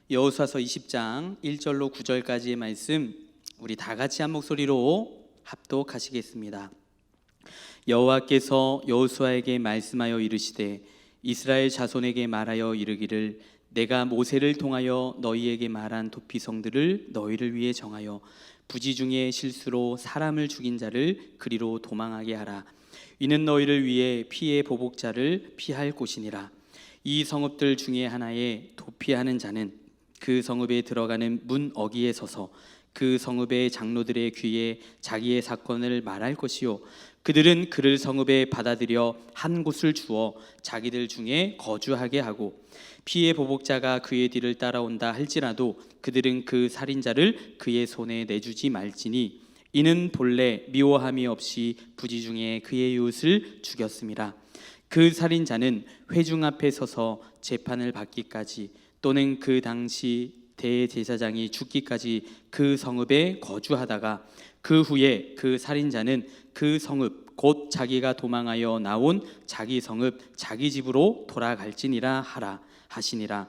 여호수아서 20장 1절로 9절까지의 말씀 우리 다 같이 한 목소리로 합독하시겠습니다. 여호와께서 여호수아에게 말씀하여 이르시되 이스라엘 자손에게 말하여 이르기를 내가 모세를 통하여 너희에게 말한 도피성들을 너희를 위해 정하여 부지 중에 실수로 사람을 죽인 자를 그리로 도망하게 하라. 이는 너희를 위해 피의 보복자를 피할 곳이니라. 이 성읍들 중에 하나에 도피하는 자는 그 성읍에 들어가는 문 어귀에 서서 그 성읍의 장로들의 귀에 자기의 사건을 말할 것이요 그들은 그를 성읍에 받아들여 한 곳을 주어 자기들 중에 거주하게 하고 피의 보복자가 그의 뒤를 따라온다 할지라도 그들은 그 살인자를 그의 손에 내주지 말지니 이는 본래 미워함이 없이 부지 중에 그의 이웃을 죽였음이라. 그 살인자는 회중 앞에 서서 재판을 받기까지 또는 그 당시 대제사장이 죽기까지 그 성읍에 거주하다가 그 후에 그 살인자는 그 성읍 곧 자기가 도망하여 나온 자기 성읍 자기 집으로 돌아갈지니라 하라 하시니라.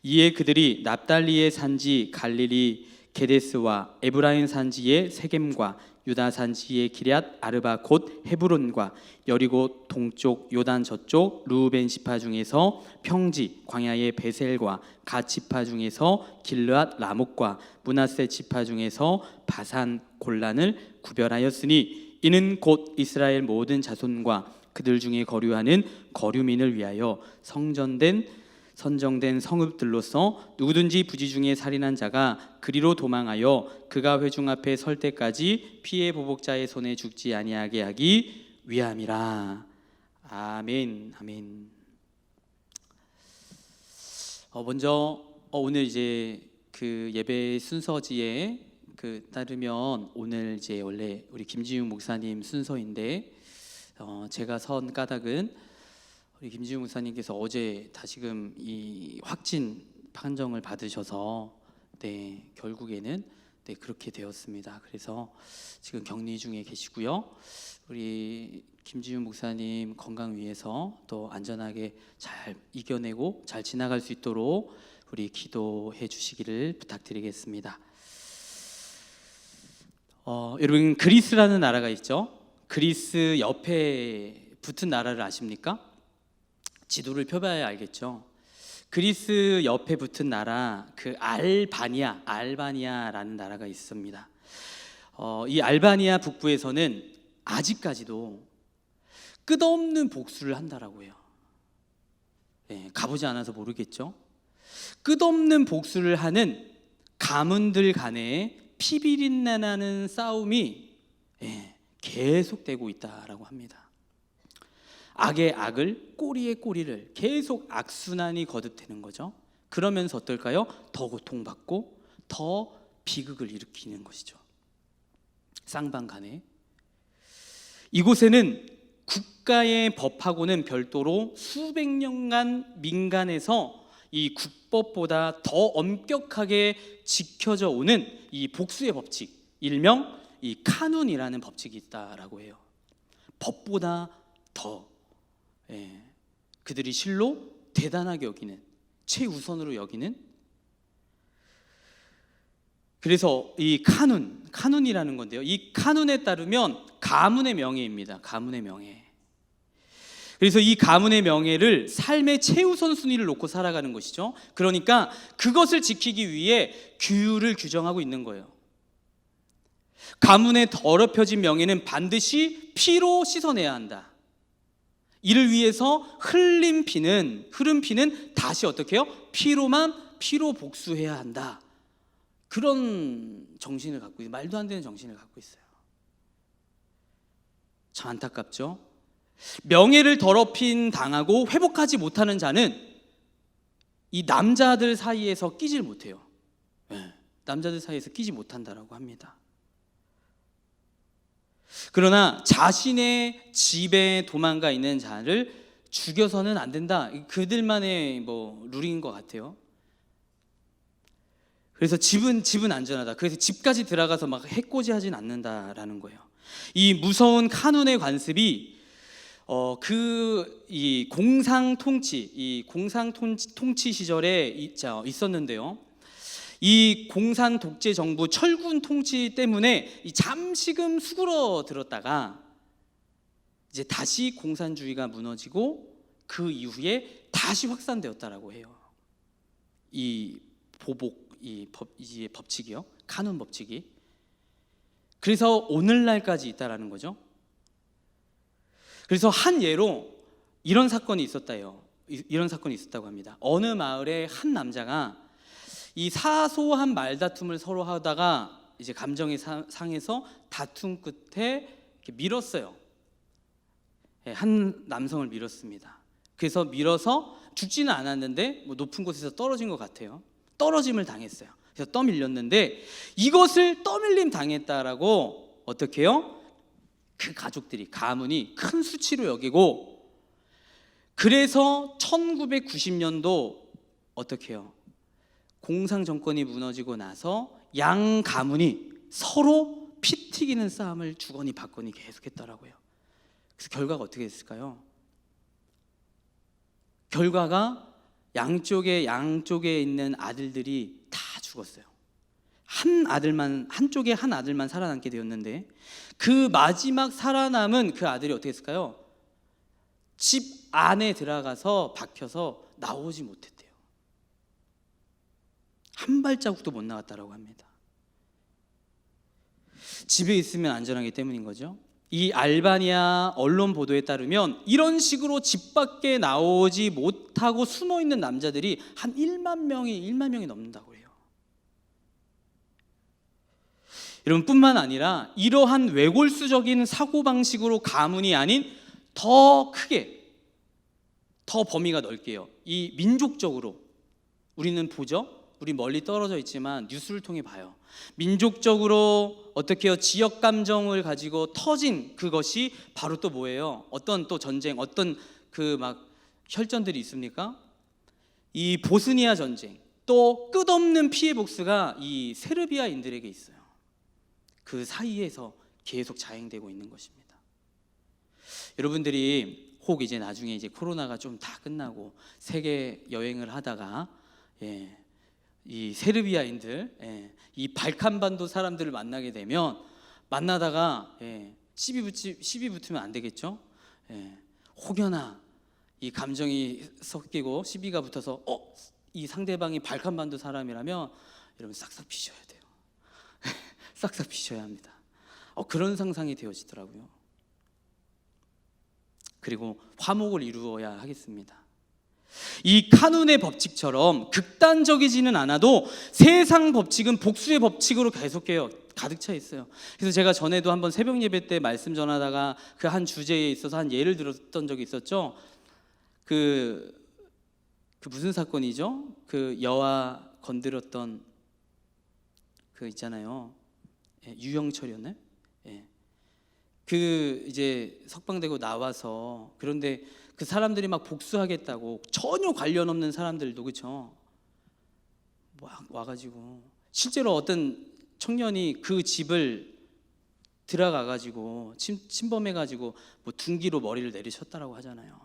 이에 그들이 납달리의 산지 갈릴리 게데스와 에브라임 산지의 세겜과 유다 산지의 기럇 아르바 곧 헤브론과 여리고 동쪽 요단 저쪽 르우벤 지파 중에서 평지 광야의 베셀과 갓 지파 중에서 길르앗 라목과 므낫세 지파 중에서 바산 골란을 구별하였으니 이는 곧 이스라엘 모든 자손과 그들 중에 거류하는 거류민을 위하여 선정된 성읍들로서 누구든지 부지 중에 살인한 자가 그리로 도망하여 그가 회중 앞에 설 때까지 피의 보복자의 손에 죽지 아니하게 하기 위함이라. 아멘. 아멘. 먼저 오늘 이제 그 예배 순서지에 따르면 오늘 이제 원래 우리 김지웅 목사님 순서인데 제가 선 까닭은 우리 김지웅 목사님께서 어제 다시금 이 확진 판정을 받으셔서 결국에는 그렇게 되었습니다. 그래서 지금 격리 중에 계시고요. 우리 김지웅 목사님 건강 위해서 또 안전하게 잘 이겨내고 잘 지나갈 수 있도록 우리 기도해 주시기를 부탁드리겠습니다. 여러분 그리스라는 나라가 있죠. 그리스 옆에 붙은 나라를 아십니까? 지도를 펴봐야 알겠죠. 그리스 옆에 붙은 나라 그 알바니아라는 나라가 있습니다. 이 알바니아 북부에서는 아직까지도 끝없는 복수를 한다라고 해요. 가보지 않아서 모르겠죠. 끝없는 복수를 하는 가문들 간의 피비린내 나는 싸움이 계속되고 있다라고 합니다. 악의 악을 꼬리에 꼬리를 계속 악순환이 거듭되는 거죠. 그러면서 어떨까요? 더 고통받고 더 비극을 일으키는 것이죠. 쌍방간에 이곳에는 국가의 법하고는 별도로 수백 년간 민간에서 이 국법보다 더 엄격하게 지켜져 오는 이 복수의 법칙, 일명 이 카눈이라는 법칙이 있다라고 해요. 법보다 더 그들이 실로 대단하게 여기는, 최우선으로 여기는. 그래서 이 카눈이라는 건데요, 이 카눈에 따르면 가문의 명예입니다. 가문의 명예. 그래서 이 가문의 명예를 삶의 최우선 순위를 놓고 살아가는 것이죠. 그러니까 그것을 지키기 위해 규율을 규정하고 있는 거예요. 가문의 더럽혀진 명예는 반드시 피로 씻어내야 한다. 이를 위해서 흐른 피는 다시 어떻게 해요? 피로 복수해야 한다. 그런 정신을 갖고 있어요. 말도 안 되는 정신을 갖고 있어요. 참 안타깝죠. 명예를 더럽힌 당하고 회복하지 못하는 자는 이 남자들 사이에서 끼질 못해요. 남자들 사이에서 끼지 못한다라고 합니다. 그러나 자신의 집에 도망가 있는 자를 죽여서는 안 된다. 그들만의 룰인 것 같아요. 그래서 집은 안전하다. 그래서 집까지 들어가서 막 해코지하진 않는다라는 거예요. 이 무서운 카눈의 관습이 이 공상 통치 시절에 있었는데요. 이 공산 독재 정부 철군 통치 때문에 이 잠시금 수그러들었다가 이제 다시 공산주의가 무너지고 그 이후에 다시 확산되었다라고 해요. 이 보복 이 법칙이요, 카눈 법칙이. 그래서 오늘날까지 있다라는 거죠. 그래서 한 예로 이런 사건이 있었다요. 이런 사건이 있었다고 합니다. 어느 마을에 한 남자가 이 사소한 말다툼을 서로 하다가 이제 감정이 상해서 다툼 끝에 이렇게 밀었어요. 한 남성을 밀었습니다. 그래서 밀어서 죽지는 않았는데 뭐 높은 곳에서 떨어진 것 같아요. 떨어짐을 당했어요. 그래서 떠밀렸는데 이것을 떠밀림 당했다라고 어떻게 해요? 그 가족들이, 가문이 큰 수치로 여기고, 그래서 1990년도 어떻게 해요? 공산 정권이 무너지고 나서 양 가문이 서로 피 튀기는 싸움을 주거니 받거니 계속했더라고요. 그래서 결과가 어떻게 됐을까요? 결과가 양쪽에 있는 아들들이 다 죽었어요. 한쪽에 한 아들만 살아남게 되었는데, 그 마지막 살아남은 그 아들이 어떻게 했을까요? 집 안에 들어가서 박혀서 나오지 못했대요. 한 발자국도 못 나갔다라고 합니다. 집에 있으면 안전하기 때문인 거죠. 이 알바니아 언론 보도에 따르면 이런 식으로 집 밖에 나오지 못하고 숨어 있는 남자들이 한 1만 명이 넘는다고 해요. 여러분, 뿐만 아니라 이러한 외골수적인 사고방식으로 가문이 아닌 더 크게, 더 범위가 넓게요, 이 민족적으로 우리는 보죠. 우리 멀리 떨어져 있지만 뉴스를 통해 봐요. 민족적으로 어떻게 해요? 지역 감정을 가지고 터진 그것이 바로 또 뭐예요? 어떤 또 전쟁, 어떤 그 막 혈전들이 있습니까? 이 보스니아 전쟁, 또 끝없는 피해 복수가 이 세르비아인들에게 있어요. 그 사이에서 계속 자행되고 있는 것입니다. 여러분들이 혹 이제 나중에 이제 코로나가 좀 다 끝나고 세계 여행을 하다가 이 세르비아인들, 이 발칸반도 사람들을 만나게 되면, 만나다가 시비 붙으면 안 되겠죠. 혹여나 이 감정이 섞이고 시비가 붙어서 이 상대방이 발칸반도 사람이라면 여러분 싹싹 피셔야 돼요. 싹싹 피셔야 합니다. 그런 상상이 되어지더라고요. 그리고 화목을 이루어야 하겠습니다. 이 카눈의 법칙처럼 극단적이지는 않아도 세상 법칙은 복수의 법칙으로 계속해요. 가득 차 있어요. 그래서 제가 전에도 한번 새벽 예배 때 말씀 전하다가 그 한 주제에 있어서 한 예를 들었던 적이 있었죠. 그 무슨 사건이죠? 그 여아 건드렸던 그 있잖아요. 유영철이었나요? 그 이제 석방되고 나와서, 그런데 그 사람들이 막 복수하겠다고, 전혀 관련 없는 사람들도, 그렇죠? 와가지고 실제로 어떤 청년이 그 집을 들어가가지고 침범해가지고 뭐 둔기로 머리를 내리쳤다라고 하잖아요.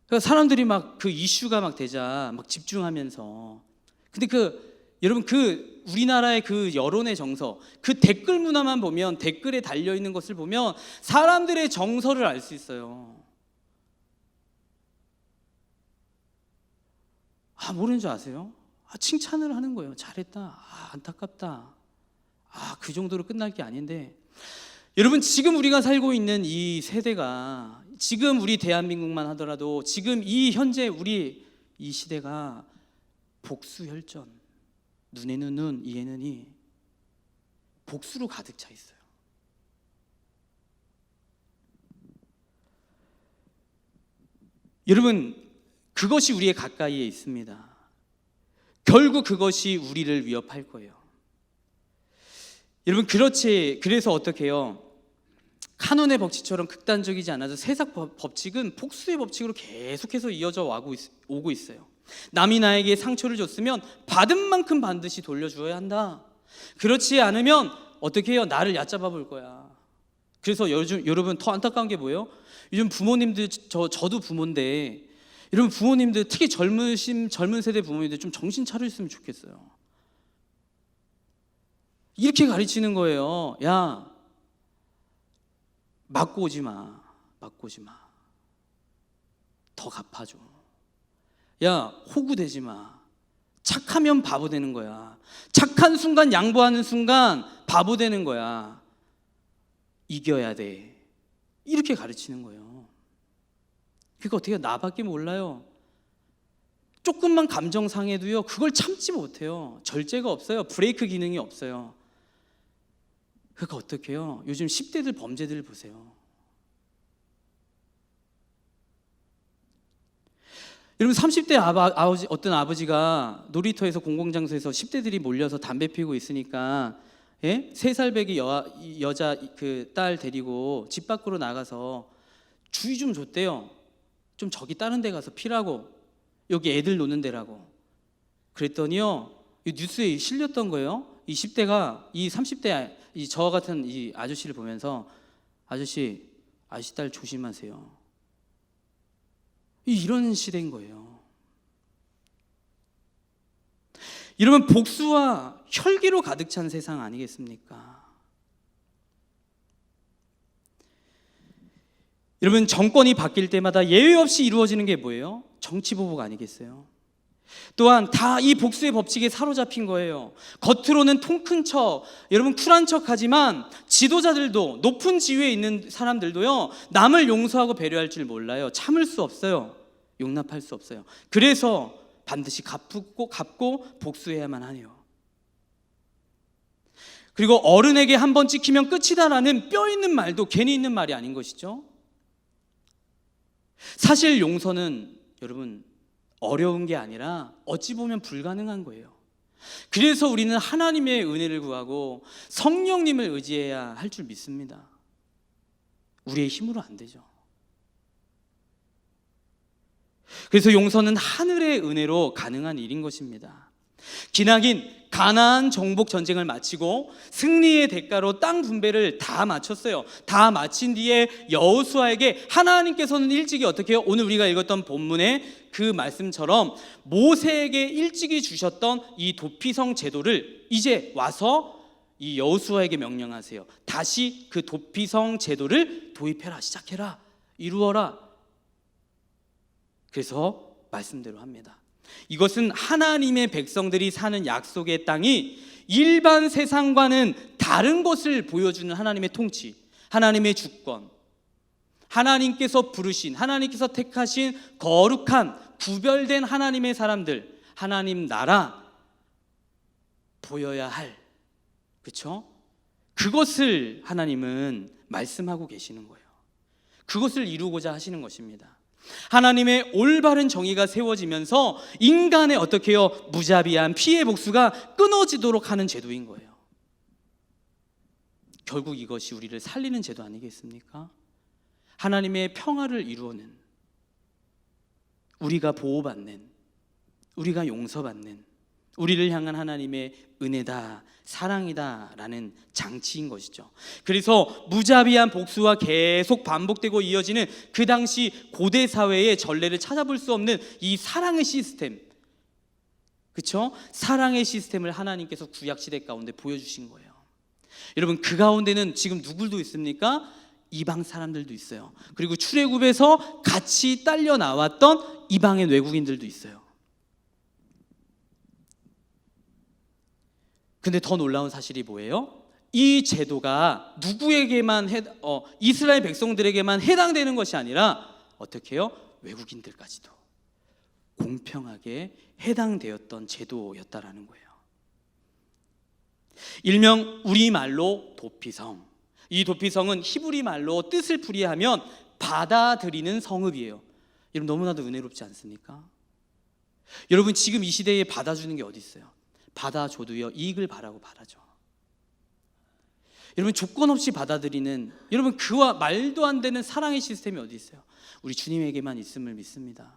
그러니까 사람들이 막 그 이슈가 막 되자 막 집중하면서, 근데 여러분 우리나라의 그 여론의 정서, 그 댓글 문화만 보면, 댓글에 달려 있는 것을 보면 사람들의 정서를 알 수 있어요. 모르는 줄 아세요? 칭찬을 하는 거예요. 잘했다. 안타깝다. 그 정도로 끝날 게 아닌데, 여러분 지금 우리가 살고 있는 이 세대가, 지금 우리 대한민국만 하더라도 지금 이 현재 우리 이 시대가 복수혈전, 눈에는 눈, 이에는 이, 복수로 가득 차 있어요. 여러분, 그것이 우리의 가까이에 있습니다. 결국 그것이 우리를 위협할 거예요. 여러분, 그래서 어떻게 해요? 카눈의 법칙처럼 극단적이지 않아도 세상 법칙은 복수의 법칙으로 계속해서 이어져 오고 있어요. 남이 나에게 상처를 줬으면 받은 만큼 반드시 돌려주어야 한다. 그렇지 않으면 어떻게 해요? 나를 얕잡아 볼 거야. 그래서 여러분 더 안타까운 게 뭐예요? 요즘 부모님들, 저도 부모인데, 여러분 부모님들, 특히 젊은 세대 부모님들 좀 정신 차렸으면 좋겠어요. 이렇게 가르치는 거예요. 야, 맞고 오지 마. 맞고 오지 마. 더 갚아줘. 야, 호구되지 마. 착하면 바보 되는 거야. 착한 순간, 양보하는 순간 바보 되는 거야. 이겨야 돼. 이렇게 가르치는 거예요. 그러니까 어떻게 나밖에 몰라요. 조금만 감정 상해도요, 그걸 참지 못해요. 절제가 없어요. 브레이크 기능이 없어요. 그러니까 어떻게 해요? 요즘 10대들 범죄들 보세요. 여러분 30대 어떤 아버지가 놀이터에서 공공장소에서 10대들이 몰려서 담배 피우고 있으니까 3살 배기 여자 그 딸 데리고 집 밖으로 나가서 주의 좀 줬대요. 좀 저기 다른 데 가서 피라고, 여기 애들 노는 데라고. 그랬더니요, 이 뉴스에 실렸던 거예요. 이 10대가 이 30대 저 같은 이 아저씨를 보면서 아저씨 딸 조심하세요. 이런 시대인 거예요. 여러분 복수와 혈기로 가득 찬 세상 아니겠습니까? 여러분 정권이 바뀔 때마다 예외 없이 이루어지는 게 뭐예요? 정치 보복 아니겠어요? 또한 다 이 복수의 법칙에 사로잡힌 거예요. 겉으로는 통 큰 척, 여러분 쿨한 척하지만 지도자들도, 높은 지위에 있는 사람들도요, 남을 용서하고 배려할 줄 몰라요. 참을 수 없어요. 용납할 수 없어요. 그래서 반드시 갚고 복수해야만 하네요. 그리고 어른에게 한번 찍히면 끝이다라는 뼈 있는 말도 괜히 있는 말이 아닌 것이죠. 사실 용서는 여러분 어려운 게 아니라 어찌 보면 불가능한 거예요. 그래서 우리는 하나님의 은혜를 구하고 성령님을 의지해야 할 줄 믿습니다. 우리의 힘으로 안 되죠. 그래서 용서는 하늘의 은혜로 가능한 일인 것입니다. 기나긴 가나안 정복 전쟁을 마치고 승리의 대가로 땅 분배를 다 마쳤어요. 다 마친 뒤에 여호수아에게 하나님께서는 일찍이 어떻게 해요? 오늘 우리가 읽었던 본문의 그 말씀처럼 모세에게 일찍이 주셨던 이 도피성 제도를 이제 와서 이 여호수아에게 명령하세요. 다시 그 도피성 제도를 도입해라, 시작해라, 이루어라. 그래서 말씀대로 합니다. 이것은 하나님의 백성들이 사는 약속의 땅이 일반 세상과는 다른 것을 보여주는 하나님의 통치, 하나님의 주권, 하나님께서 부르신, 하나님께서 택하신 거룩한 구별된 하나님의 사람들, 하나님 나라 보여야 할, 그렇죠? 그것을 하나님은 말씀하고 계시는 거예요. 그것을 이루고자 하시는 것입니다. 하나님의 올바른 정의가 세워지면서 인간의 어떻게 해요? 무자비한 피해 복수가 끊어지도록 하는 제도인 거예요. 결국 이것이 우리를 살리는 제도 아니겠습니까? 하나님의 평화를 이루어낸, 우리가 보호받는, 우리가 용서받는, 우리를 향한 하나님의 은혜다, 사랑이다 라는 장치인 것이죠. 그래서 무자비한 복수와 계속 반복되고 이어지는 그 당시 고대 사회의 전례를 찾아볼 수 없는 이 사랑의 시스템, 그렇죠? 사랑의 시스템을 하나님께서 구약시대 가운데 보여주신 거예요. 여러분 그 가운데는 지금 누구도 있습니까? 이방 사람들도 있어요. 그리고 출애굽에서 같이 딸려 나왔던 이방의 외국인들도 있어요. 근데 더 놀라운 사실이 뭐예요? 이 제도가 누구에게만 이스라엘 백성들에게만 해당되는 것이 아니라 어떻게 해요? 외국인들까지도 공평하게 해당되었던 제도였다라는 거예요. 일명 우리말로 도피성. 이 도피성은 히브리 말로 뜻을 풀이하면 받아들이는 성읍이에요. 여러분 너무나도 은혜롭지 않습니까? 여러분 지금 이 시대에 받아주는 게 어디 있어요? 받아줘도요 이익을 바라고 받아줘. 여러분 조건 없이 받아들이는, 여러분 그와 말도 안 되는 사랑의 시스템이 어디 있어요? 우리 주님에게만 있음을 믿습니다.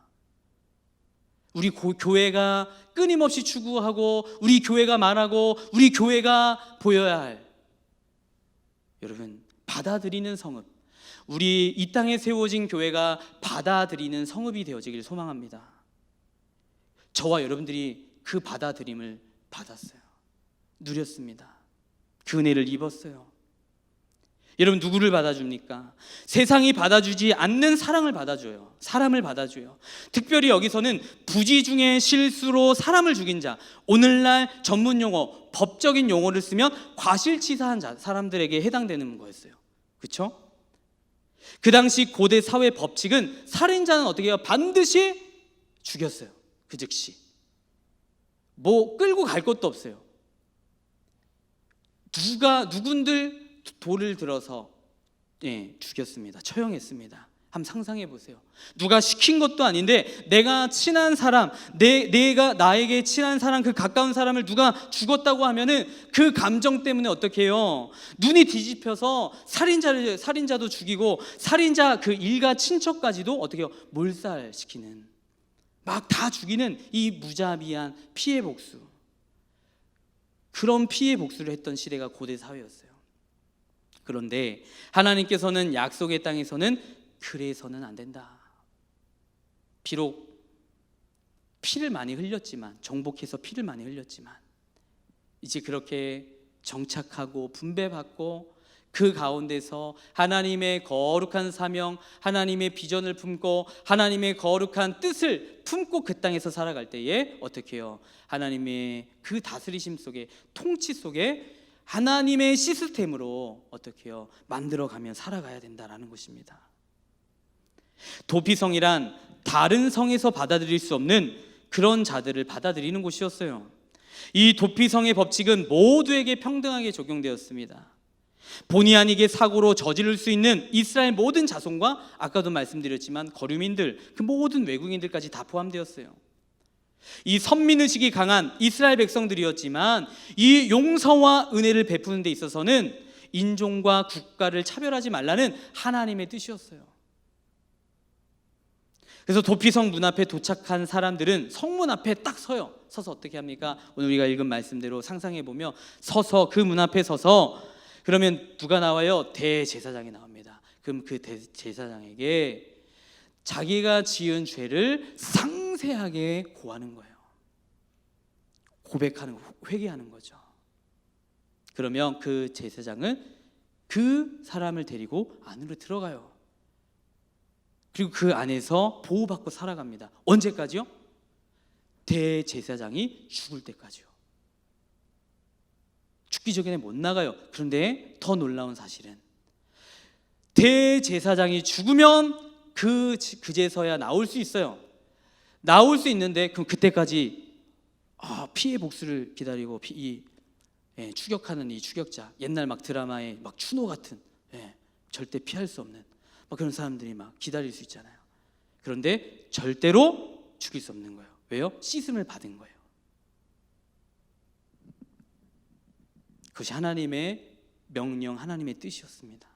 우리 교회가 끊임없이 추구하고 우리 교회가 말하고 우리 교회가 보여야 할, 여러분 받아들이는 성읍. 우리 이 땅에 세워진 교회가 받아들이는 성읍이 되어지길 소망합니다. 저와 여러분들이 그 받아들임을 받았어요. 누렸습니다. 그 은혜를 입었어요. 여러분, 누구를 받아줍니까? 세상이 받아주지 않는 사랑을 받아줘요. 사람을 받아줘요. 특별히 여기서는 부지 중에 실수로 사람을 죽인 자, 오늘날 전문 용어, 법적인 용어를 쓰면 과실치사한 사람들에게 해당되는 거였어요. 그렇죠? 그 당시 고대 사회 법칙은 살인자는 어떻게 해요? 반드시 죽였어요. 그 즉시 뭐 끌고 갈 것도 없어요. 누군들 돌을 들어서 죽였습니다. 처형했습니다. 한번 상상해 보세요. 누가 시킨 것도 아닌데 내가 친한 사람, 내가 나에게 친한 사람, 그 가까운 사람을 누가 죽었다고 하면은 그 감정 때문에 어떻게 해요? 눈이 뒤집혀서 살인자도 죽이고 살인자 그 일가 친척까지도 어떻게 해요? 몰살시키는, 막 다 죽이는 이 무자비한 피해 복수. 그런 피해 복수를 했던 시대가 고대 사회였어요. 그런데 하나님께서는 약속의 땅에서는 그래서는 안 된다. 비록 피를 많이 흘렸지만, 정복해서 피를 많이 흘렸지만 이제 그렇게 정착하고 분배받고 그 가운데서 하나님의 거룩한 사명, 하나님의 비전을 품고 하나님의 거룩한 뜻을 품고 그 땅에서 살아갈 때에 어떻게 해요? 하나님의 그 다스리심 속에, 통치 속에 하나님의 시스템으로 어떻게 해요? 만들어가며 살아가야 된다라는 것입니다. 도피성이란 다른 성에서 받아들일 수 없는 그런 자들을 받아들이는 곳이었어요. 이 도피성의 법칙은 모두에게 평등하게 적용되었습니다. 본의 아니게 사고로 저지를 수 있는 이스라엘 모든 자손과 아까도 말씀드렸지만 거류민들, 그 모든 외국인들까지 다 포함되었어요. 이 선민의식이 강한 이스라엘 백성들이었지만 이 용서와 은혜를 베푸는 데 있어서는 인종과 국가를 차별하지 말라는 하나님의 뜻이었어요. 그래서 도피성 문 앞에 도착한 사람들은 성문 앞에 딱 서요. 서서 어떻게 합니까? 오늘 우리가 읽은 말씀대로 상상해 보며 서서 그 문 앞에 서서, 그러면 누가 나와요? 대제사장이 나옵니다. 그럼 그 대제사장에게 자기가 지은 죄를 상세하게 고하는 거예요. 고백하는, 회개하는 거죠. 그러면 그 제사장은 그 사람을 데리고 안으로 들어가요. 그리고 그 안에서 보호받고 살아갑니다. 언제까지요? 대제사장이 죽을 때까지요. 죽기 전에 못 나가요. 그런데 더 놀라운 사실은 대제사장이 죽으면 그제서야 나올 수 있어요. 나올 수 있는데 그럼 그때까지 피해 복수를 기다리고 추격하는 이 추격자, 옛날 막 드라마에 막 추노 같은 절대 피할 수 없는 막 그런 사람들이 막 기다릴 수 있잖아요. 그런데 절대로 죽일 수 없는 거예요. 왜요? 씻음을 받은 거예요. 그것이 하나님의 명령, 하나님의 뜻이었습니다.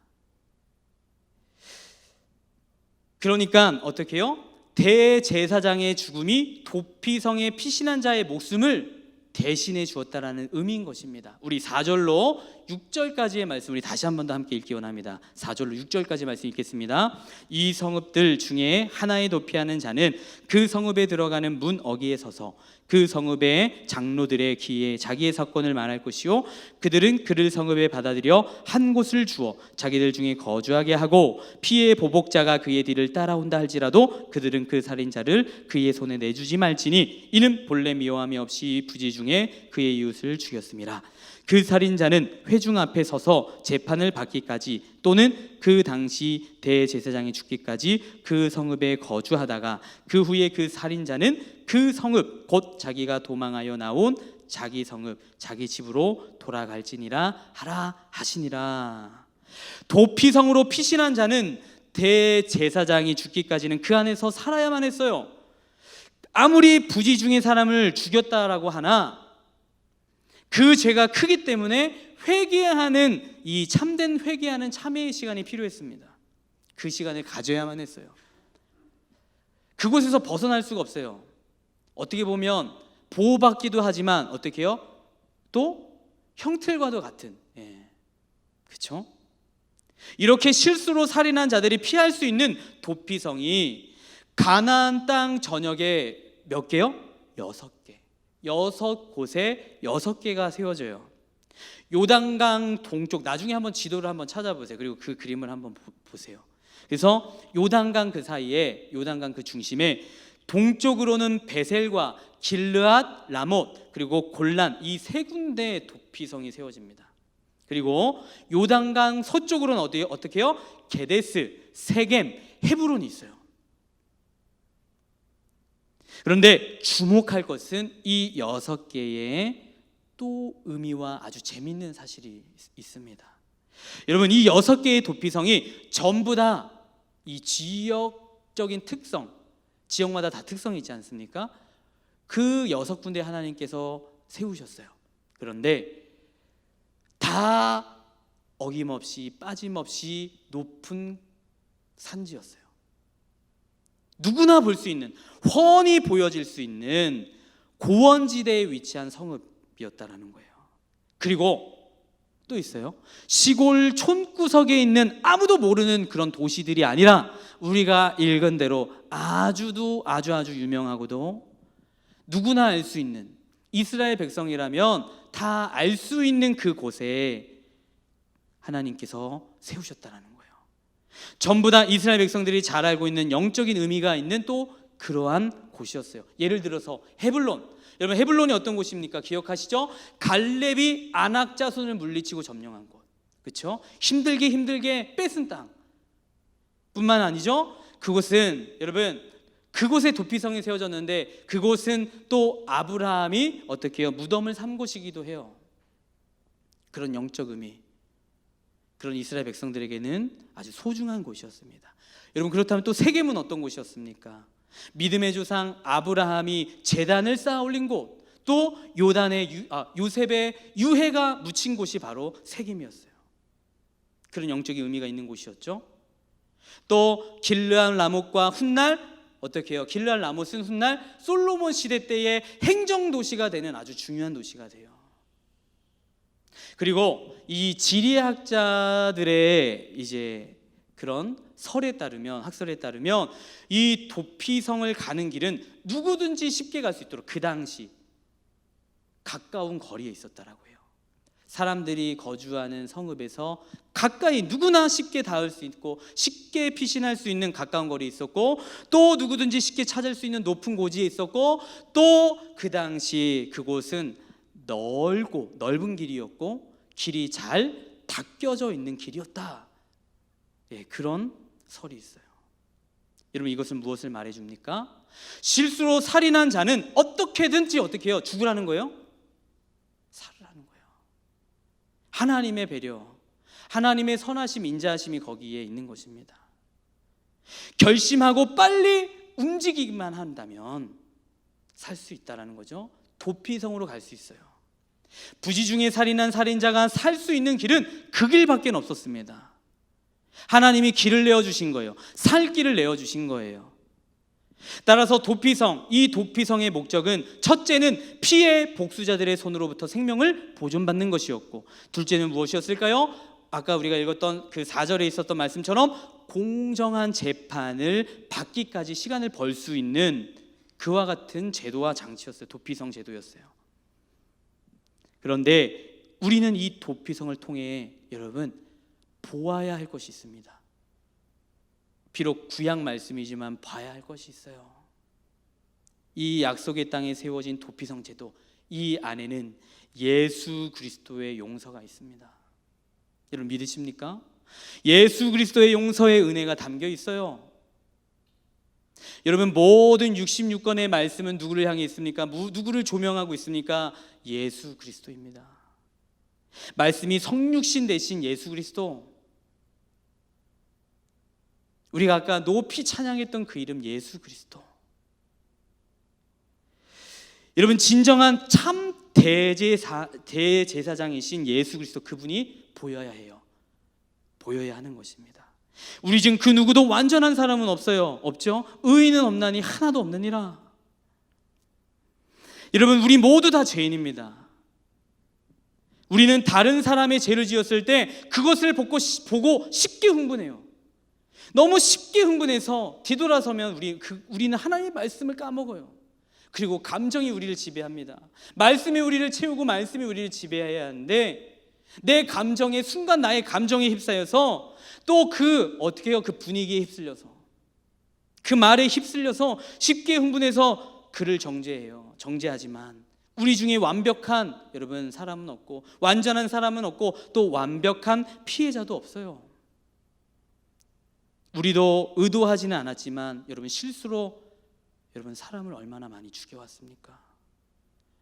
그러니까 어떻게 해요? 대제사장의 죽음이 도피성에 피신한 자의 목숨을 대신해 주었다라는 의미인 것입니다. 우리 4절로 6절까지의 말씀 우리 다시 한 번 더 함께 읽기 원합니다. 4절로 6절까지 말씀 읽겠습니다. 이 성읍들 중에 하나에 도피하는 자는 그 성읍에 들어가는 문 어귀에 서서 그 성읍의 장로들의 귀에 자기의 사건을 말할 것이요 그들은 그를 성읍에 받아들여 한 곳을 주어 자기들 중에 거주하게 하고 피해 보복자가 그의 뒤를 따라온다 할지라도 그들은 그 살인자를 그의 손에 내주지 말지니 이는 본래 미워함이 없이 부지 중에 그의 이웃을 죽였음이라. 그 살인자는 회중 앞에 서서 재판을 받기까지 또는 그 당시 대제사장이 죽기까지 그 성읍에 거주하다가 그 후에 그 살인자는 그 성읍 곧 자기가 도망하여 나온 자기 성읍 자기 집으로 돌아갈지니라 하라 하시니라. 도피성으로 피신한 자는 대제사장이 죽기까지는 그 안에서 살아야만 했어요. 아무리 부지 중에 사람을 죽였다라고 하나 그 죄가 크기 때문에 회개하는 이 참된 회개하는 참회의 시간이 필요했습니다. 그 시간을 가져야만 했어요. 그곳에서 벗어날 수가 없어요. 어떻게 보면 보호받기도 하지만 어떻게 해요? 또 형틀과도 같은, 그렇죠? 이렇게 실수로 살인한 자들이 피할 수 있는 도피성이 가나안 땅 전역에 몇 개요? 6개. 6곳에 6개가 세워져요. 요단강 동쪽, 나중에 한번 지도를 한번 찾아보세요. 그리고 그 그림을 한번 보세요. 그래서 요단강 그 사이에, 요단강 그 중심에 동쪽으로는 베셀과 길르앗, 라못, 그리고 골란, 이 세 군데의 도피성이 세워집니다. 그리고 요단강 서쪽으로는 어떻게 해요? 게데스, 세겜, 헤브론이 있어요. 그런데 주목할 것은 이 6개의 또 의미와 아주 재미있는 사실이 있습니다. 여러분, 이 6개의 도피성이 전부 다 이 지역적인 특성, 지역마다 다 특성이 있지 않습니까? 그 6군데 하나님께서 세우셨어요. 그런데 다 어김없이 빠짐없이 높은 산지였어요. 누구나 볼 수 있는, 훤히 보여질 수 있는 고원지대에 위치한 성읍이었다라는 거예요. 그리고 또 있어요. 시골 촌구석에 있는 아무도 모르는 그런 도시들이 아니라 우리가 읽은 대로 아주 유명하고도 누구나 알 수 있는, 이스라엘 백성이라면 다 알 수 있는 그곳에 하나님께서 세우셨다라는 거예요. 전부 다 이스라엘 백성들이 잘 알고 있는 영적인 의미가 있는 또 그러한 곳이었어요. 예를 들어서 헤블론. 여러분, 헤블론이 어떤 곳입니까? 기억하시죠? 갈렙이 아낙 자손을 물리치고 점령한 곳. 그렇죠? 힘들게 뺏은 땅 뿐만 아니죠. 그곳은, 여러분, 그곳에 도피성이 세워졌는데 그곳은 또 아브라함이 어떻게 해요? 무덤을 삼 곳이기도 해요. 그런 영적 의미, 그런 이스라엘 백성들에게는 아주 소중한 곳이었습니다. 여러분, 그렇다면 또 세겜은 어떤 곳이었습니까? 믿음의 조상 아브라함이 제단을 쌓아 올린 곳, 또 요셉의 유해가 묻힌 곳이 바로 세겜이었어요. 그런 영적인 의미가 있는 곳이었죠. 또 길르앗 라못과 훗날 어떻게 해요? 길르앗 라못은 훗날 솔로몬 시대 때의 행정 도시가 되는 아주 중요한 도시가 돼요. 그리고 이 지리학자들의 이제 그런 설에 따르면, 학설에 따르면 이 도피성을 가는 길은 누구든지 쉽게 갈 수 있도록 그 당시 가까운 거리에 있었다라고 해요. 사람들이 거주하는 성읍에서 가까이 누구나 쉽게 닿을 수 있고 쉽게 피신할 수 있는 가까운 거리에 있었고, 또 누구든지 쉽게 찾을 수 있는 높은 고지에 있었고, 또 그 당시 그곳은 넓은 길이었고 길이 잘 닦여져 있는 길이었다. 예, 그런 설이 있어요. 여러분, 이것은 무엇을 말해줍니까? 실수로 살인한 자는 어떻게든지 어떻게 해요? 죽으라는 거예요? 살으라는 거예요. 하나님의 배려, 하나님의 선하심, 인자하심이 거기에 있는 것입니다. 결심하고 빨리 움직이기만 한다면 살 수 있다라는 거죠. 도피성으로 갈 수 있어요. 부지 중에 살인한 살인자가 살 수 있는 길은 그 길밖에 없었습니다. 하나님이 길을 내어주신 거예요. 살 길을 내어주신 거예요. 따라서 도피성, 이 도피성의 목적은 첫째는 피해 복수자들의 손으로부터 생명을 보존받는 것이었고, 둘째는 무엇이었을까요? 아까 우리가 읽었던 그 4절에 있었던 말씀처럼 공정한 재판을 받기까지 시간을 벌 수 있는 그와 같은 제도와 장치였어요. 도피성 제도였어요. 그런데 우리는 이 도피성을 통해 여러분 보아야 할 것이 있습니다. 비록 구약 말씀이지만 봐야 할 것이 있어요. 이 약속의 땅에 세워진 도피성 제도, 이 안에는 예수 그리스도의 용서가 있습니다. 여러분 믿으십니까? 예수 그리스도의 용서의 은혜가 담겨 있어요. 여러분, 모든 66권의 말씀은 누구를 향해 있습니까? 누구를 조명하고 있습니까? 예수 그리스도입니다. 말씀이 성육신 되신 예수 그리스도, 우리가 아까 높이 찬양했던 그 이름 예수 그리스도. 여러분, 진정한 참 대제사장이신 예수 그리스도, 그분이 보여야 해요. 보여야 하는 것입니다. 우리 중 그 누구도 완전한 사람은 없죠? 의인은 없나니 하나도 없느니라. 여러분, 우리 모두 다 죄인입니다. 우리는 다른 사람의 죄를 지었을 때 그것을 보고 쉽게 흥분해요. 너무 쉽게 흥분해서 뒤돌아서면 우리는 하나님의 말씀을 까먹어요. 그리고 감정이 우리를 지배합니다. 말씀이 우리를 채우고 말씀이 우리를 지배해야 하는데 내 감정에 순간 나의 감정에 휩싸여서 또 어떻게 해요? 그 분위기에 휩쓸려서 그 말에 휩쓸려서 쉽게 흥분해서 그를 정죄해요. 정죄하지만 우리 중에 완벽한 여러분 사람은 없고 완전한 사람은 없고 또 완벽한 피해자도 없어요. 우리도 의도하지는 않았지만 여러분 실수로 여러분 사람을 얼마나 많이 죽여왔습니까?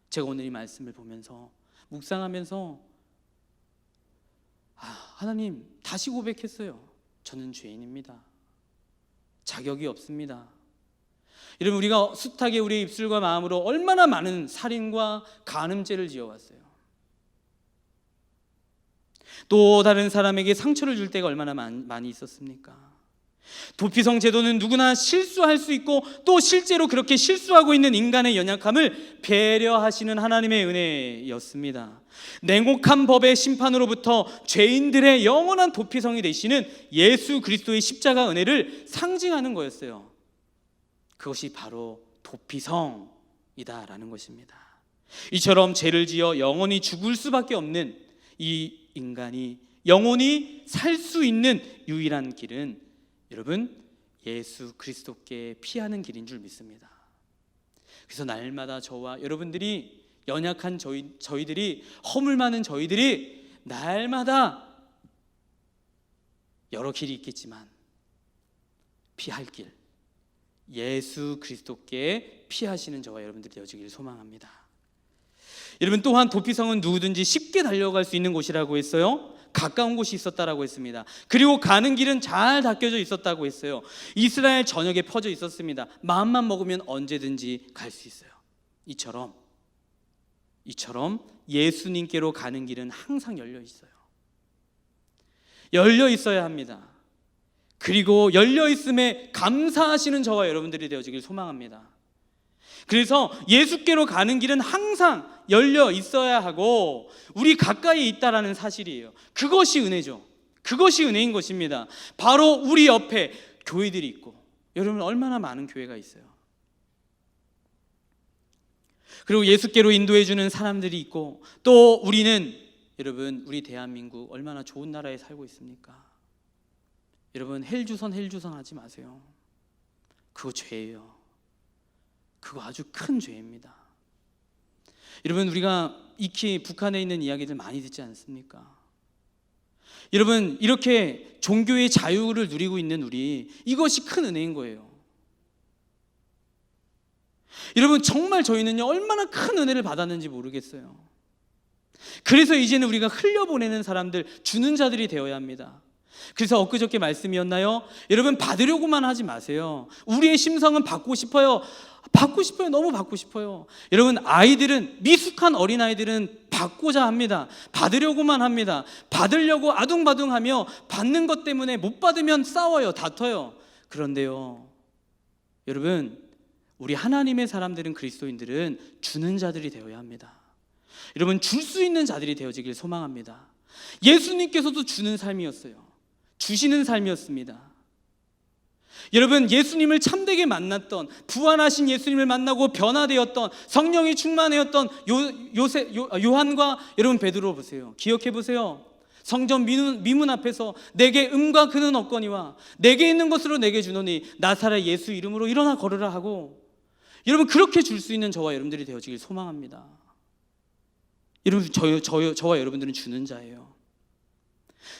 제가 오늘 이 말씀을 보면서 묵상하면서 하나님 다시 고백했어요. 저는 죄인입니다. 자격이 없습니다. 여러분 우리가 숱하게 우리의 입술과 마음으로 얼마나 많은 살인과 간음죄를 지어왔어요. 또 다른 사람에게 상처를 줄 때가 얼마나 많이 있었습니까? 도피성 제도는 누구나 실수할 수 있고 또 실제로 그렇게 실수하고 있는 인간의 연약함을 배려하시는 하나님의 은혜였습니다. 냉혹한 법의 심판으로부터 죄인들의 영원한 도피성이 되시는 예수 그리스도의 십자가 은혜를 상징하는 거였어요. 그것이 바로 도피성이다라는 것입니다. 이처럼 죄를 지어 영원히 죽을 수밖에 없는 이 인간이 영원히 살 수 있는 유일한 길은 여러분 예수 그리스도께 피하는 길인 줄 믿습니다. 그래서 날마다 저와 여러분들이 연약한 저희들이 허물 많은 저희들이 날마다 여러 길이 있겠지만 피할 길 예수 그리스도께 피하시는 저와 여러분들이 되어지기를 소망합니다. 여러분 또한 도피성은 누구든지 쉽게 달려갈 수 있는 곳이라고 했어요. 가까운 곳이 있었다라고 했습니다. 그리고 가는 길은 잘 닦여져 있었다고 했어요. 이스라엘 전역에 퍼져 있었습니다. 마음만 먹으면 언제든지 갈 수 있어요. 이처럼 예수님께로 가는 길은 항상 열려 있어요. 열려 있어야 합니다. 그리고 열려 있음에 감사하시는 저와 여러분들이 되어지길 소망합니다. 그래서 예수께로 가는 길은 항상 열려 있어야 하고 우리 가까이 있다라는 사실이에요. 그것이 은혜죠. 그것이 은혜인 것입니다. 바로 우리 옆에 교회들이 있고 여러분 얼마나 많은 교회가 있어요. 그리고 예수께로 인도해 주는 사람들이 있고 또 우리는 여러분 우리 대한민국 얼마나 좋은 나라에 살고 있습니까? 여러분 헬주선 하지 마세요. 그거 죄예요. 그거 아주 큰 죄입니다. 여러분 우리가 익히 북한에 있는 이야기들 많이 듣지 않습니까? 여러분 이렇게 종교의 자유를 누리고 있는 우리 이것이 큰 은혜인 거예요. 여러분 정말 저희는요 얼마나 큰 은혜를 받았는지 모르겠어요. 그래서 이제는 우리가 흘려보내는 사람들 주는 자들이 되어야 합니다. 그래서 엊그저께 말씀이었나요? 여러분 받으려고만 하지 마세요. 우리의 심성은 받고 싶어요. 너무 받고 싶어요. 여러분 아이들은 미숙한 어린아이들은 받고자 합니다. 받으려고만 합니다. 받으려고 아둥바둥하며 받는 것 때문에 못 받으면 싸워요. 다퉈요. 그런데요 여러분 우리 하나님의 사람들은 그리스도인들은 주는 자들이 되어야 합니다. 여러분 줄 수 있는 자들이 되어지길 소망합니다. 예수님께서도 주는 삶이었어요. 주시는 삶이었습니다. 여러분 예수님을 참되게 만났던 부활하신 예수님을 만나고 변화되었던 성령이 충만하였던 요한과 여러분 베드로 보세요. 기억해 보세요. 성전 미문 앞에서 내게 음과 금은 없거니와 내게 있는 것으로 내게 주노니 나사렛 예수 이름으로 일어나 걸으라 하고 여러분 그렇게 줄 수 있는 저와 여러분들이 되어지길 소망합니다. 여러분 저와 여러분들은 주는 자예요.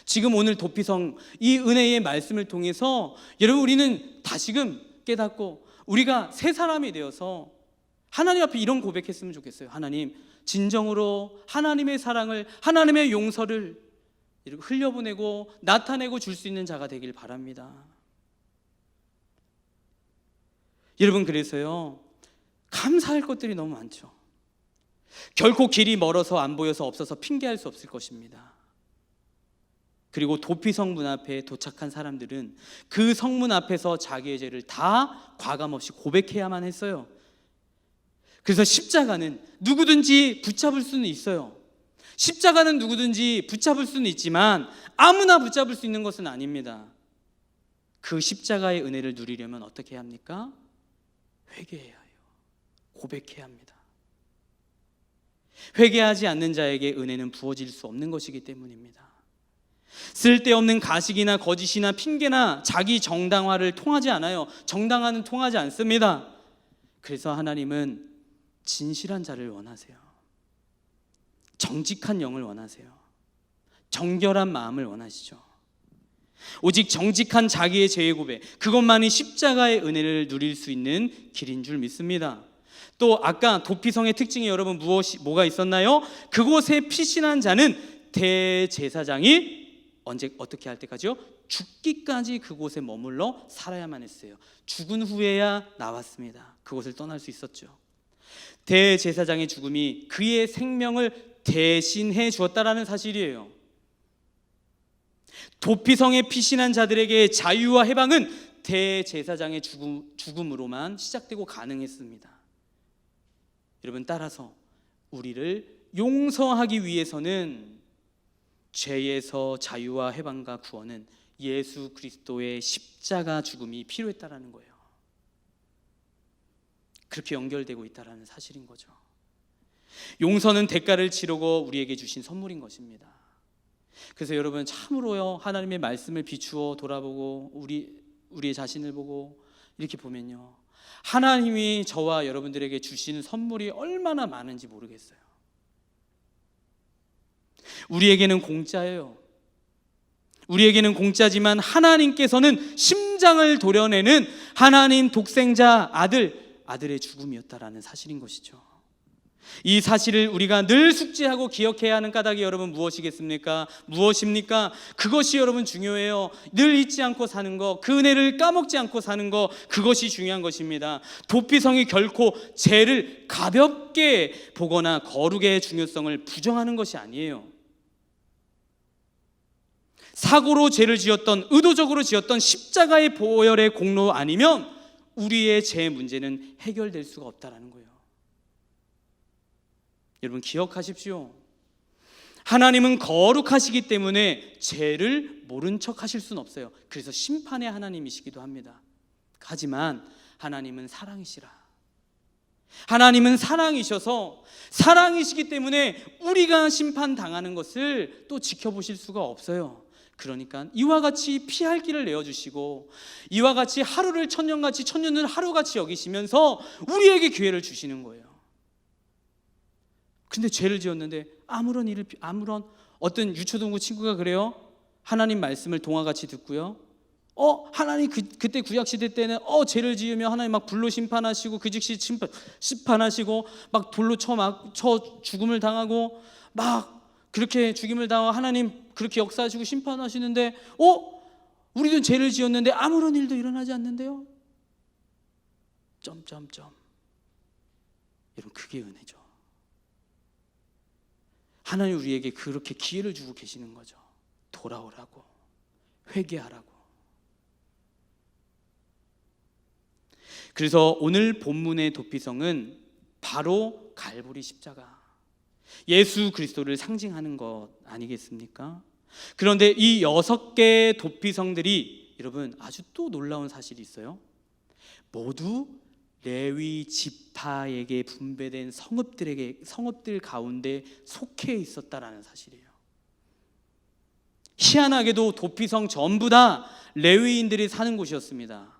지금 오늘 도피성 이 은혜의 말씀을 통해서 여러분 우리는 다시금 깨닫고 우리가 새 사람이 되어서 하나님 앞에 이런 고백했으면 좋겠어요. 하나님 진정으로 하나님의 사랑을 하나님의 용서를 이렇게 흘려보내고 나타내고 줄 수 있는 자가 되길 바랍니다. 여러분 그래서요 감사할 것들이 너무 많죠. 결코 길이 멀어서 안 보여서 없어서 핑계할 수 없을 것입니다. 그리고 도피성 문 앞에 도착한 사람들은 그 성문 앞에서 자기의 죄를 다 과감없이 고백해야만 했어요. 그래서 십자가는 누구든지 붙잡을 수는 있어요. 십자가는 누구든지 붙잡을 수는 있지만 아무나 붙잡을 수 있는 것은 아닙니다. 그 십자가의 은혜를 누리려면 어떻게 해야 합니까? 회개해야 해요. 고백해야 합니다. 회개하지 않는 자에게 은혜는 부어질 수 없는 것이기 때문입니다. 쓸데없는 가식이나 거짓이나 핑계나 자기 정당화를 통하지 않아요. 정당화는 통하지 않습니다. 그래서 하나님은 진실한 자를 원하세요. 정직한 영을 원하세요. 정결한 마음을 원하시죠. 오직 정직한 자기의 죄의 고백, 그것만이 십자가의 은혜를 누릴 수 있는 길인 줄 믿습니다. 또 아까 도피성의 특징이 여러분 뭐가 있었나요? 그곳에 피신한 자는 대제사장이 어떻게 할 때까지요? 죽기까지 그곳에 머물러 살아야만 했어요. 죽은 후에야 나왔습니다. 그곳을 떠날 수 있었죠. 대제사장의 죽음이 그의 생명을 대신해 주었다라는 사실이에요. 도피성에 피신한 자들에게 자유와 해방은 대제사장의 죽음으로만 시작되고 가능했습니다. 여러분, 따라서 우리를 용서하기 위해서는 죄에서 자유와 해방과 구원은 예수 그리스도의 십자가 죽음이 필요했다라는 거예요. 그렇게 연결되고 있다라는 사실인 거죠. 용서는 대가를 치르고 우리에게 주신 선물인 것입니다. 그래서 여러분, 참으로요, 하나님의 말씀을 비추어 돌아보고 우리의 자신을 보고 이렇게 보면요, 하나님이 저와 여러분들에게 주시는 선물이 얼마나 많은지 모르겠어요. 우리에게는 공짜예요. 우리에게는 공짜지만 하나님께서는 심장을 도려내는 하나님 독생자 아들의 죽음이었다라는 사실인 것이죠. 이 사실을 우리가 늘 숙지하고 기억해야 하는 까닭이 여러분 무엇이겠습니까? 무엇입니까? 그것이 여러분 중요해요. 늘 잊지 않고 사는 것, 그 은혜를 까먹지 않고 사는 것, 그것이 중요한 것입니다. 도피성이 결코 죄를 가볍게 보거나 거룩의 중요성을 부정하는 것이 아니에요. 사고로 죄를 지었던, 의도적으로 지었던 십자가의 보혈의 공로 아니면 우리의 죄 문제는 해결될 수가 없다라는 거예요. 여러분, 기억하십시오. 하나님은 거룩하시기 때문에 죄를 모른 척 하실 수는 없어요. 그래서 심판의 하나님이시기도 합니다. 하지만 하나님은 사랑이시라. 하나님은 사랑이셔서, 사랑이시기 때문에 우리가 심판당하는 것을 또 지켜보실 수가 없어요. 그러니까 이와 같이 피할 길을 내어주시고, 이와 같이 하루를 천년같이, 천년을 하루같이 여기시면서 우리에게 기회를 주시는 거예요. 근데 죄를 지었는데 아무런 어떤 유초동부 친구가 그래요. 하나님 말씀을 동화같이 듣고요, 하나님 그때 구약시대 때는 죄를 지으면 하나님 막 불로 심판하시고 그 즉시 심판하시고 막 돌로 쳐 죽음을 당하고 막 그렇게 죽임을 당하고 하나님 그렇게 역사하시고 심판하시는데 우리도 죄를 지었는데 아무런 일도 일어나지 않는데요. 여러분, 그게 은혜죠. 하나님 우리에게 그렇게 기회를 주고 계시는 거죠. 돌아오라고, 회개하라고. 그래서 오늘 본문의 도피성은 바로 갈보리 십자가, 예수 그리스도를 상징하는 것 아니겠습니까? 그런데 이 6개의 도피성들이 여러분, 아주 또 놀라운 사실이 있어요. 모두 레위 지파에게 분배된 성읍들 가운데 속해 있었다라는 사실이에요. 희한하게도 도피성 전부 다 레위인들이 사는 곳이었습니다.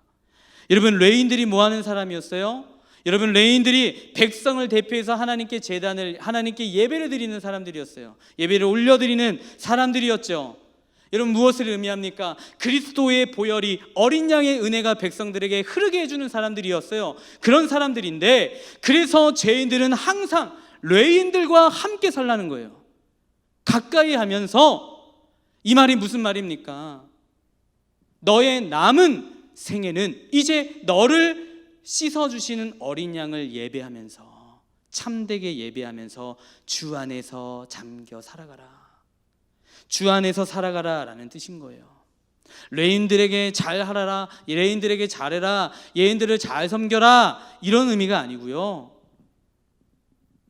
여러분, 레위인들이 뭐 하는 사람이었어요? 여러분, 레위인들이 백성을 대표해서 하나님께 하나님께 예배를 드리는 사람들이었어요. 예배를 올려드리는 사람들이었죠. 여러분, 무엇을 의미합니까? 그리스도의 보혈이, 어린 양의 은혜가 백성들에게 흐르게 해주는 사람들이었어요. 그런 사람들인데, 그래서 죄인들은 항상 레위인들과 함께 살라는 거예요. 가까이 하면서. 이 말이 무슨 말입니까? 너의 남은 생애는 이제 너를 씻어주시는 어린 양을 예배하면서, 참되게 예배하면서 주 안에서 잠겨 살아가라, 주 안에서 살아가라 라는 뜻인 거예요. 레인들에게 잘하라, 레인들에게 잘해라, 예인들을 잘 섬겨라, 이런 의미가 아니고요,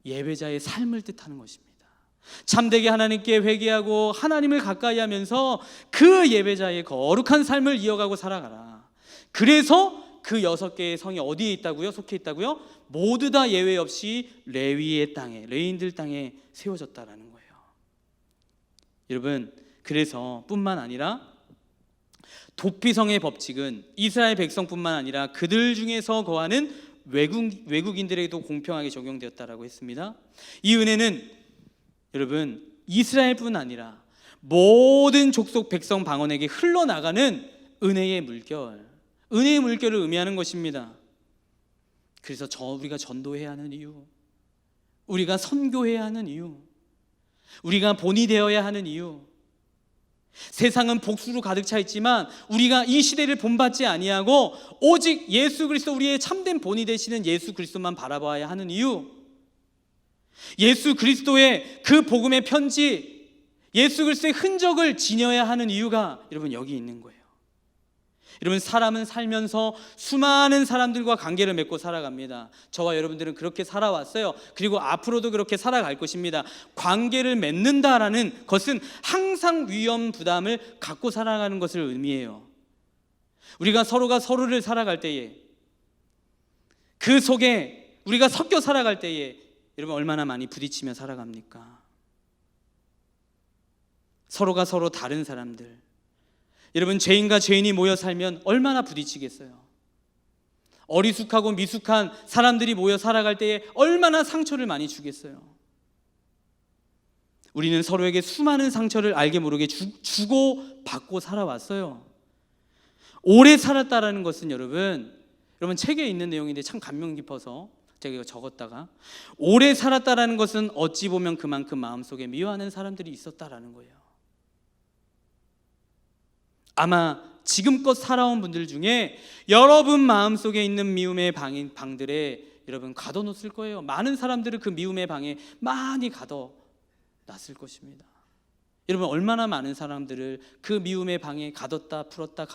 예배자의 삶을 뜻하는 것입니다. 참되게 하나님께 회개하고 하나님을 가까이 하면서 그 예배자의 거룩한 삶을 이어가고 살아가라. 그래서 그 6개의 성이 어디에 있다고요? 속해 있다고요? 모두 다 예외 없이 레위의 땅에, 레위인들 땅에 세워졌다라는 거예요. 여러분, 그래서 뿐만 아니라 도피성의 법칙은 이스라엘 백성뿐만 아니라 그들 중에서 거하는 외국인들에게도 공평하게 적용되었다라고 했습니다. 이 은혜는 여러분 이스라엘뿐 아니라 모든 족속 백성 방언에게 흘러나가는 은혜의 물결, 은혜의 물결을 의미하는 것입니다. 그래서 우리가 전도해야 하는 이유, 우리가 선교해야 하는 이유, 우리가 본이 되어야 하는 이유, 세상은 복수로 가득 차 있지만 우리가 이 시대를 본받지 아니하고 오직 예수 그리스도, 우리의 참된 본이 되시는 예수 그리스도만 바라봐야 하는 이유, 예수 그리스도의 그 복음의 편지, 예수 그리스도의 흔적을 지녀야 하는 이유가 여러분 여기 있는 거예요. 여러분, 사람은 살면서 수많은 사람들과 관계를 맺고 살아갑니다. 저와 여러분들은 그렇게 살아왔어요. 그리고 앞으로도 그렇게 살아갈 것입니다. 관계를 맺는다라는 것은 항상 위험 부담을 갖고 살아가는 것을 의미해요. 우리가 서로가 서로를 살아갈 때에, 그 속에 우리가 섞여 살아갈 때에 여러분 얼마나 많이 부딪히며 살아갑니까? 서로가 서로 다른 사람들, 여러분 죄인과 죄인이 모여 살면 얼마나 부딪히겠어요? 어리숙하고 미숙한 사람들이 모여 살아갈 때에 얼마나 상처를 많이 주겠어요? 우리는 서로에게 수많은 상처를 알게 모르게 주고 받고 살아왔어요. 오래 살았다라는 것은 여러분 책에 있는 내용인데 참 감명 깊어서 제가 이거 적었다가, 오래 살았다라는 것은 어찌 보면 그만큼 마음속에 미워하는 사람들이 있었다라는 거예요. 아마 지금껏 살아온 분들 중에 여러분 마음속에 있는 미움의 방들에 여러분 가둬놓았을 거예요. 많은 사람들은 그 미움의 방에 많이 가둬놨을 것입니다. 여러분 얼마나 많은 사람들을 그 미움의 방에 가뒀다 풀었다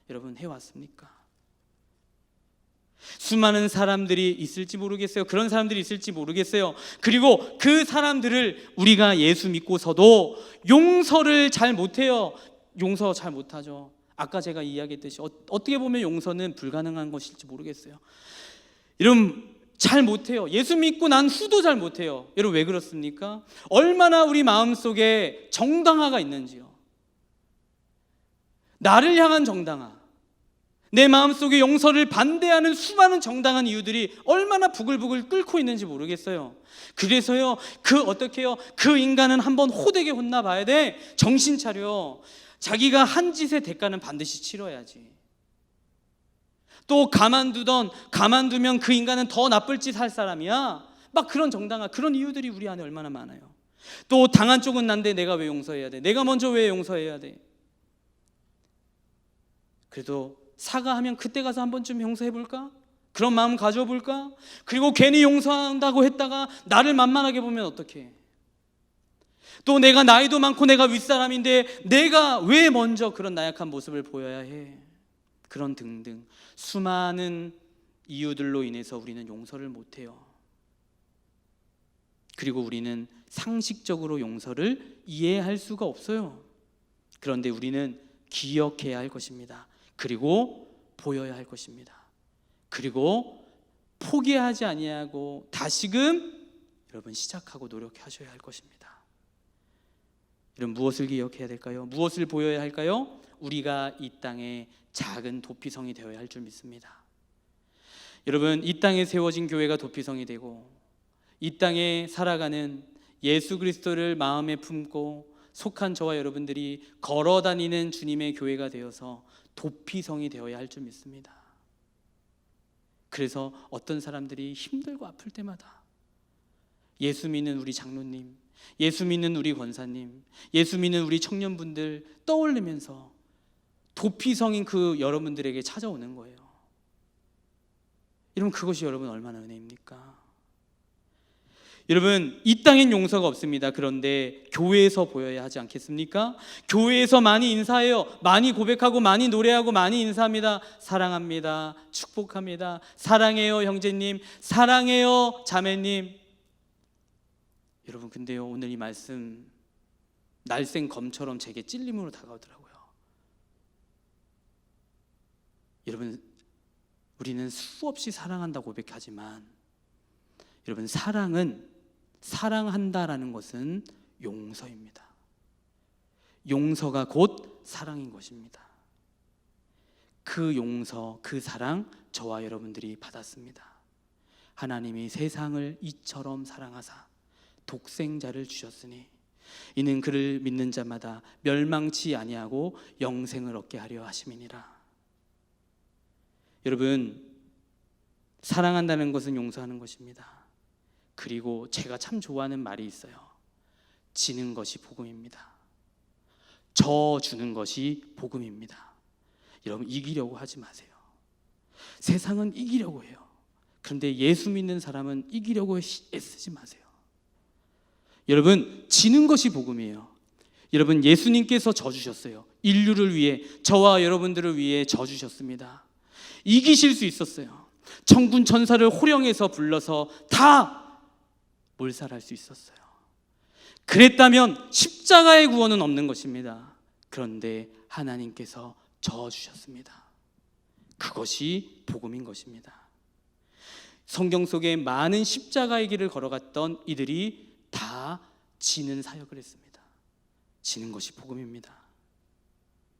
여러분 해왔습니까? 수많은 사람들이 있을지 모르겠어요. 그런 사람들이 있을지 모르겠어요. 그리고 그 사람들을 우리가 예수 믿고서도 용서를 잘 못해요. 용서 잘 못하죠. 아까 제가 이야기했듯이 어떻게 보면 용서는 불가능한 것일지 모르겠어요. 여러분 잘 못해요. 예수 믿고 난 후도 잘 못해요. 여러분 왜 그렇습니까? 얼마나 우리 마음속에 정당화가 있는지요. 나를 향한 정당화, 내 마음속에 용서를 반대하는 수많은 정당한 이유들이 얼마나 부글부글 끓고 있는지 모르겠어요. 그래서요, 어떻게 해요? 그 인간은 한번 호되게 혼나봐야 돼. 정신 차려. 자기가 한 짓의 대가는 반드시 치러야지. 또 가만두면 그 인간은 더 나쁠 짓 할 사람이야. 막 그런 정당한 그런 이유들이 우리 안에 얼마나 많아요. 또 당한 쪽은 난데 내가 왜 용서해야 돼? 내가 먼저 왜 용서해야 돼? 그래도 사과하면 그때 가서 한 번쯤 용서해볼까? 그런 마음 가져볼까? 그리고 괜히 용서한다고 했다가 나를 만만하게 보면 어떡해? 또 내가 나이도 많고 내가 윗사람인데 내가 왜 먼저 그런 나약한 모습을 보여야 해? 그런 등등 수많은 이유들로 인해서 우리는 용서를 못해요. 그리고 우리는 상식적으로 용서를 이해할 수가 없어요. 그런데 우리는 기억해야 할 것입니다. 그리고 보여야 할 것입니다. 그리고 포기하지 아니하고 다시금 여러분 시작하고 노력하셔야 할 것입니다. 여러분 무엇을 기억해야 될까요? 무엇을 보여야 할까요? 우리가 이 땅에 작은 도피성이 되어야 할 줄 믿습니다. 여러분 이 땅에 세워진 교회가 도피성이 되고 이 땅에 살아가는 예수 그리스도를 마음에 품고 속한 저와 여러분들이 걸어다니는 주님의 교회가 되어서 도피성이 되어야 할 줄 믿습니다. 그래서 어떤 사람들이 힘들고 아플 때마다 예수 믿는 우리 장로님, 예수 믿는 우리 권사님, 예수 믿는 우리 청년분들 떠올리면서 도피성인 그 여러분들에게 찾아오는 거예요. 여러분 그것이 여러분 얼마나 은혜입니까? 여러분 이 땅엔 용서가 없습니다. 그런데 교회에서 보여야 하지 않겠습니까? 교회에서 많이 인사해요. 많이 고백하고 많이 노래하고 많이 인사합니다. 사랑합니다. 축복합니다. 사랑해요 형제님. 사랑해요 자매님. 여러분, 근데요, 오늘 이 말씀 날쌘 검처럼 제게 찔림으로 다가오더라고요. 여러분, 우리는 수없이 사랑한다고 고백하지만 여러분, 사랑한다라는 것은 용서입니다. 용서가 곧 사랑인 것입니다. 그 용서, 그 사랑 저와 여러분들이 받았습니다. 하나님이 세상을 이처럼 사랑하사 독생자를 주셨으니 이는 그를 믿는 자마다 멸망치 아니하고 영생을 얻게 하려 하심이니라. 여러분, 사랑한다는 것은 용서하는 것입니다. 그리고 제가 참 좋아하는 말이 있어요. 지는 것이 복음입니다. 져 주는 것이 복음입니다. 여러분, 이기려고 하지 마세요. 세상은 이기려고 해요. 그런데 예수 믿는 사람은 이기려고 애쓰지 마세요. 여러분, 지는 것이 복음이에요. 여러분, 예수님께서 져주셨어요. 인류를 위해, 저와 여러분들을 위해 져주셨습니다. 이기실 수 있었어요. 천군 천사를 호령해서 불러서 다 몰살할 수 있었어요. 그랬다면 십자가의 구원은 없는 것입니다. 그런데 하나님께서 져주셨습니다. 그것이 복음인 것입니다. 성경 속에 많은 십자가의 길을 걸어갔던 이들이 다 지는 사역을 했습니다. 지는 것이 복음입니다.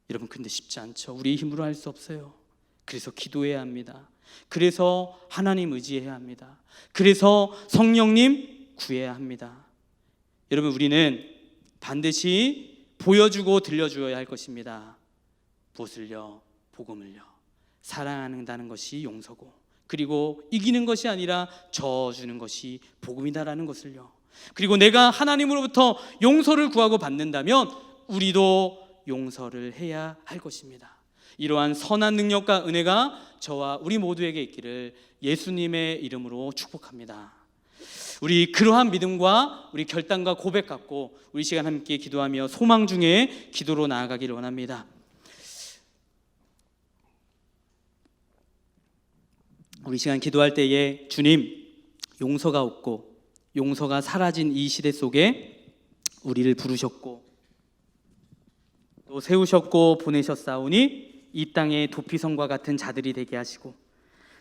여러분, 근데 쉽지 않죠. 우리의 힘으로 할 수 없어요. 그래서 기도해야 합니다. 그래서 하나님 의지해야 합니다. 그래서 성령님 구해야 합니다. 여러분, 우리는 반드시 보여주고 들려주어야 할 것입니다. 무엇을요? 복음을요. 사랑한다는 것이 용서고, 그리고 이기는 것이 아니라 져주는 것이 복음이다라는 것을요. 그리고 내가 하나님으로부터 용서를 구하고 받는다면 우리도 용서를 해야 할 것입니다. 이러한 선한 능력과 은혜가 저와 우리 모두에게 있기를 예수님의 이름으로 축복합니다. 우리 그러한 믿음과 우리 결단과 고백 갖고 우리 시간 함께 기도하며 소망 중에 기도로 나아가기를 원합니다. 우리 시간 기도할 때에 주님, 용서가 없고 용서가 사라진 이 시대 속에 우리를 부르셨고 또 세우셨고 보내셨사오니 이 땅의 도피성과 같은 자들이 되게 하시고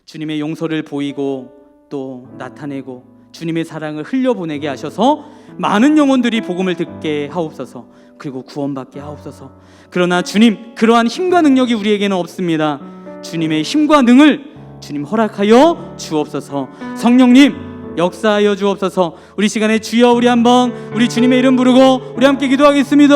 주님의 용서를 보이고 또 나타내고 주님의 사랑을 흘려보내게 하셔서 많은 영혼들이 복음을 듣게 하옵소서. 그리고 구원받게 하옵소서. 그러나 주님, 그러한 힘과 능력이 우리에게는 없습니다. 주님의 힘과 능을 주님 허락하여 주옵소서. 성령님 역사하여 주옵소서. 우리 시간에 주여, 우리 한번 우리 주님의 이름 부르고 우리 함께 기도하겠습니다.